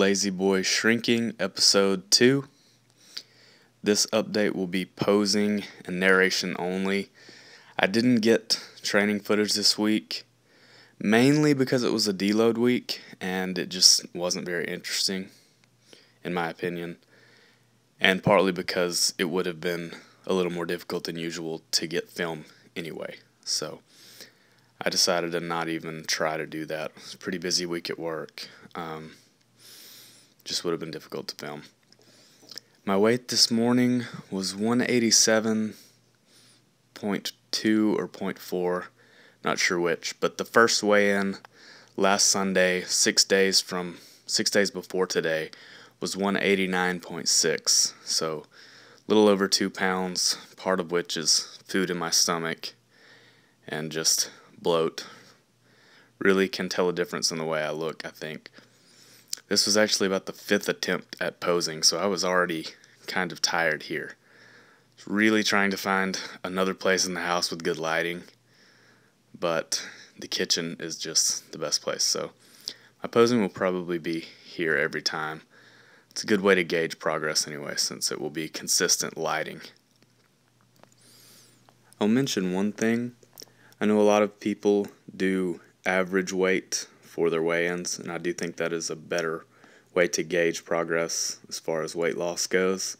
Lazy Boy Shrinking, Episode 2. This update will be posing and narration only. I didn't get training footage this week, mainly because it was a deload week, and it just wasn't very interesting, in my opinion, and partly because it would have been a little more difficult than usual to get film anyway. So I decided to not even try to do that. It was a pretty busy week at work. Just would have been difficult to film. My weight this morning was 187.2 or .4, not sure which, but the first weigh-in last Sunday, 6 days before today, was 189.6, so a little over 2 pounds, part of which is food in my stomach and just bloat. Really can tell a difference in the way I look, I think. This was actually about the 5th attempt at posing, so I was already kind of tired here. Really trying to find another place in the house with good lighting, but the kitchen is just the best place, so my posing will probably be here every time. It's a good way to gauge progress anyway, since it will be consistent lighting. I'll mention one thing. I know a lot of people do average weight for their weigh-ins, and I do think that is a better way to gauge progress as far as weight loss goes.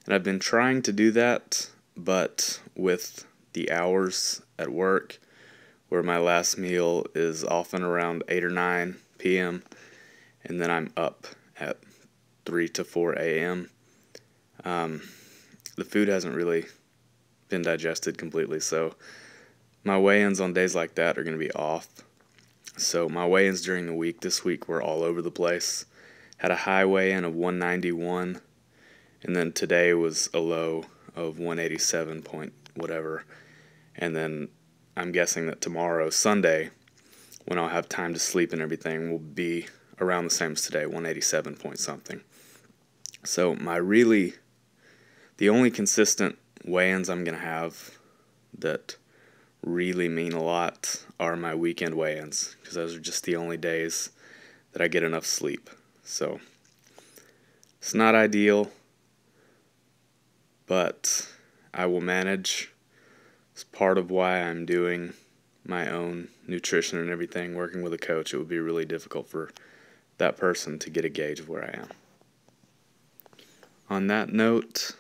And I've been trying to do that, but with the hours at work, where my last meal is often around 8 or 9 p.m., and then I'm up at 3 to 4 a.m., the food hasn't really been digested completely, so my weigh-ins on days like that are going to be off. So my weigh-ins during the week this week were all over the place. Had a high weigh-in of 191, and then today was a low of 187 point whatever. And then I'm guessing that tomorrow, Sunday, when I'll have time to sleep and everything, will be around the same as today, 187 point something. So the only consistent weigh-ins I'm going to have that really mean a lot are my weekend weigh-ins, because those are just the only days that I get enough sleep. So it's not ideal, but I will manage. It's part of why I'm doing my own nutrition and everything, working with a coach. It would be really difficult for that person to get a gauge of where I am. On that note,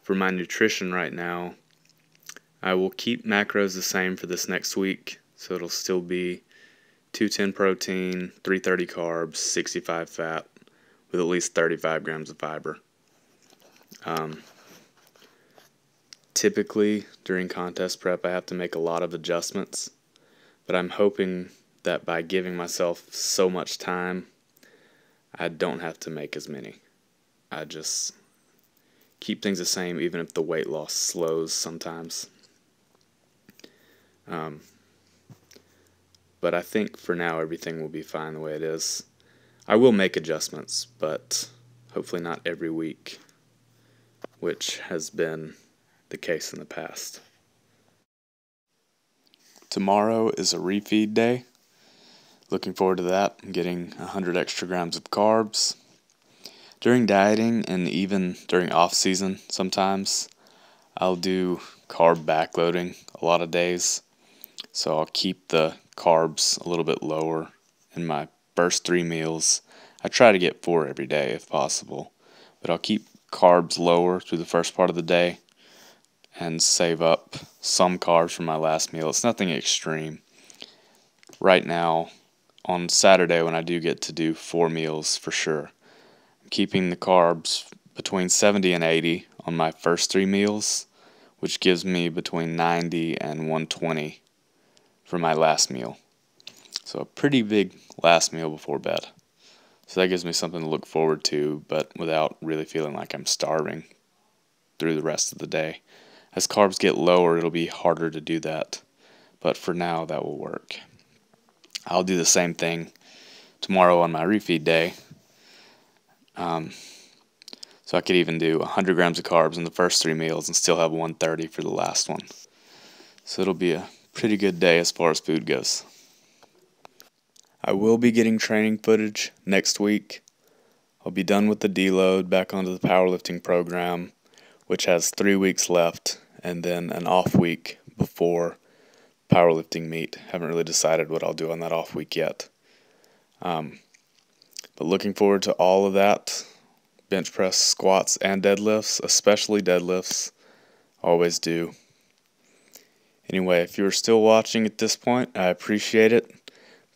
for my nutrition right now, I will keep macros the same for this next week, so it'll still be 210 protein, 330 carbs, 65 fat, with at least 35 grams of fiber. Typically, during contest prep, I have to make a lot of adjustments, but I'm hoping that by giving myself so much time, I don't have to make as many. I just keep things the same, even if the weight loss slows sometimes. But I think for now everything will be fine the way it is. I will make adjustments, but hopefully not every week, which has been the case in the past. Tomorrow is a refeed day. Looking forward to that. I'm getting 100 extra grams of carbs. During dieting and even during off season sometimes, I'll do carb backloading a lot of days. So I'll keep the carbs a little bit lower in my first 3 meals. I try to get 4 every day if possible, but I'll keep carbs lower through the first part of the day and save up some carbs for my last meal. It's nothing extreme. Right now, on Saturday when I do get to do 4 meals for sure, I'm keeping the carbs between 70 and 80 on my first 3 meals, which gives me between 90 and 120 for my last meal. So a pretty big last meal before bed. So that gives me something to look forward to, but without really feeling like I'm starving through the rest of the day. As carbs get lower, it'll be harder to do that, but for now that will work. I'll do the same thing tomorrow on my refeed day. So I could even do 100 grams of carbs in the first 3 meals and still have 130 for the last one. So it'll be a pretty good day as far as food goes. I will be getting training footage next week. I'll be done with the deload, back onto the powerlifting program, which has 3 weeks left, and then an off week before powerlifting meet. Haven't really decided what I'll do on that off week yet. But looking forward to all of that. Bench press, squats, and deadlifts, especially deadlifts. Always do. Anyway, if you're still watching at this point, I appreciate it.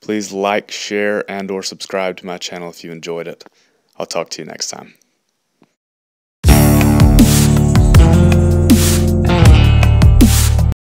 Please like, share, and or subscribe to my channel if you enjoyed it. I'll talk to you next time.